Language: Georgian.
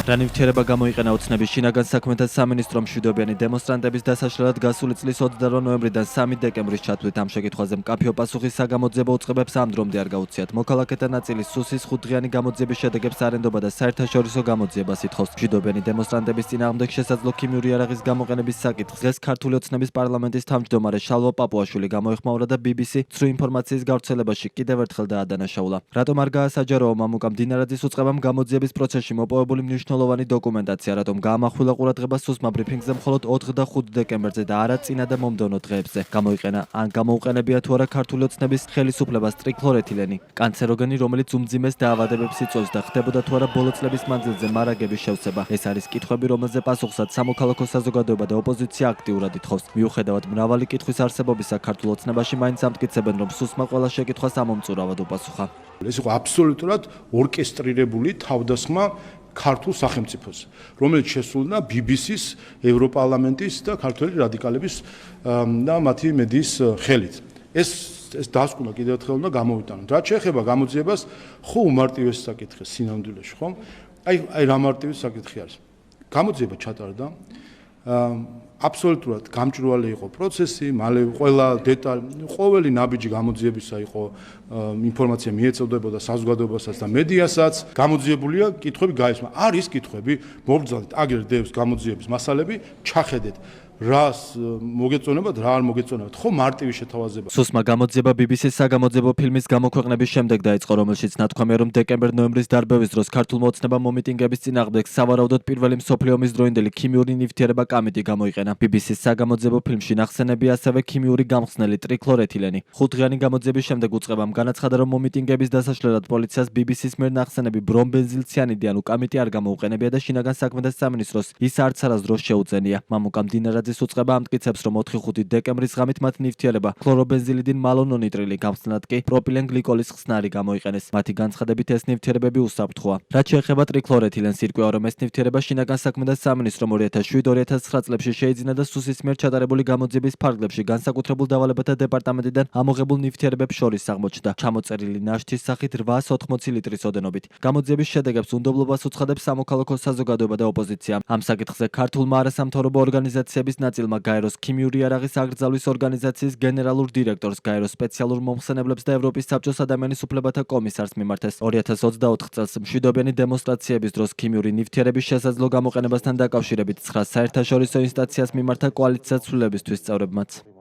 რა ნივთიერება გამოიყენა ოცნების შინაგან საქმეთა სამინისტრომ მშვიდობიანი დემონსტრანტების დასაშლელად გასული წლის 28 ნოემბრიდან 3 დეკემბრის ჩათვლით ამ შეკითხვაზე მკაფიო პასუხის საგამოძიებო უწყებებს ამ დრომდე არ გაუწიათ. მოქალაქეთა ნაწილი სუსის 5 დღიანი გამოძიების შედეგებს არენდობა და საერთაშორისო გამოძიებას ითხოვს. მშვიდობიანი დემონსტრანტების წინააღმდეგ შესაძლო ქიმიური იარაღის გამოყენების საკითხს დღეს ქართული ოცნების პარლამენტის თავმჯდომარე შალვა პაპუაშვილი გამოეხმაურა და BBC ცრუ ინფორმაციის გავრცელებაში კიდევ ერთხელ დაადანაშაულა. რატომ არ გაასაჯაროა მამუკა მდინარაძის უწყებამ გამოძიების პროცესში მოპოვებული მნიშვნელოვანი დოკუმენტაცია, რატომ გაამახვილა ყურადღება სუსმა ბრიფინგზე მხოლოდ 4 და 5 დეკემბერზე და არა წინა და მომდევნო დღეებზე. გამოიყენა ან გამოუყენებია თუ არა ქართული ოცნების ხელისუფლებას ტრიქლორეთილენი, კანცეროგენი, რომელიც უმძიმეს დაავადებებს იწვევს და ხდებოდა თუ არა ბოლო წლების მანძილზე მარაგების შევსება. ეს არის კითხვები, რომელზე პასუხსაც სამოქალაქო საზოგადოება და ოპოზიცია აქტიურად ითხოვს. მიუხედავად მრავალი კითხვის არსებობისა, ქართულ ოცნებაში მაინც ამტკიცებენ, რომ სუსმა ყველა შეკითხვას ამომწურავად უპასუხა. ეს იყო აბსოლუტურად ორკესტრირებული თავდასხმა ქართულ სახელმწიფოს, რომელიც შესულდა BBC-ს, ევროპარლამენტის და ქართველი რადიკალების და მათი მედიის ხელით. ეს დასკვნა კიდევ ერთხელ უნდა გამოვიტანოთ. რაც შეეხება გამოძიებას, ხო უმარტივესი საკითხია სინამდვილეში, ხო? აი რა მარტივი საკითხი არის. გამოძიება ჩატარდა. აბსოლუტურად გამჭვირვალე იყო პროცესი, მალე ყველა დეტალი, ყოველი ნაბიჯი გამოძიებისა იყო ინფორმაცია მიეწოდებოდა საზოგადოებასაც და მედიასაც. გამოძიებულია კითხვები გაისმა. არის კითხვები, მობრძალით აგერ დევს გამოძიების მასალები, ჩახედეთ. რას მოგეწონებათ, რა არ მოგეწონებათ, ხო მარტივი შეთავაზება. სუსმა გამოძიება BBC-ს საგამოძიებო ფილმის გამოქვეყნების შემდეგ დაიწყო, რომელშიც ნათქვამია, რომ დეკემბერ-ნოემბრის დარბევის დროს ქართულმა ოცნებამ მომიტინგების წინააღმდეგ სავარაუდოდ პირველი მსოფლიო ომის დროინდელი ქიმიური ნივთიერება კამიტი გამოიყენა. BBC-ს საგამოძიებო ფილმში ნახსენებია ასევე ქიმიური გამხსნელი ტრიქლორეთილენი. 5 დღიანი გამოძიების შემდეგ უწყებამ განაცხადა, რომ მომიტინგების დასაშლელად პოლიციას BBC-ს მიერ ნახსენები ბრომბენზილციანიდი ანუ კამიტი არ გამოუყენებია და შინაგან საქმეთა სამინისტროს ის არც არასდროს შეუწენია. მამუკა მდინარაძის უწყება ამტკიცებს, რომ 4-5 დეკემბრის ღამით მათ ნივთიერება ქლორობენზილიდი მალონონიტრილი გამხსნელად კი პროპილენ გლიკოლის ხსნარი გამოიყენეს. მათი განცხადებით ეს ნივთიერებები უსაფრთხოა. რაც შეეხება ტრიქლორეთილენს, ირკვევა, რომ ეს ნივთიერება შინაგან საქმეთა სამინისტრომ 2007-2009 წლებში შეიძინა და სუსის მიერ ჩატარებული გამოძიების ფარგლებში განსაკუთრებულ დავალებათა დეპარტამენტიდან ამოღებულ ნივთიერებებს შორის აღმოჩნდა. ჩამოწერილი ნაშთის სახით 880 ლიტრის ოდენობით. გამოძიების შედეგებს უნდობლობას უცხადებს სამოქალაქო საზოგადოება და ოპოზიცია. ამ საკითხზე ქართულმა არასამთავრობო ორგანიზაციების ნაწილმა გაეროს ქიმიური იარაღის აკრძალვის ორგანიზაციის გენერალურ დირექტორს, გაეროს სპეციალურ მომხსენებლებს და ევროპის საბჭოს ადამიანის უფლებათა კომისარს მიმართეს. 2024 წელს მშვიდობიანი დემონსტრაციების დროს ქიმიური ნივთიერების შესაძლო გამოყენებასთან დაკავშირებით 9 საერთაშორისო ინსტანციას მიმართა კოალიციას ცვლილებისთვის წევრებმაც.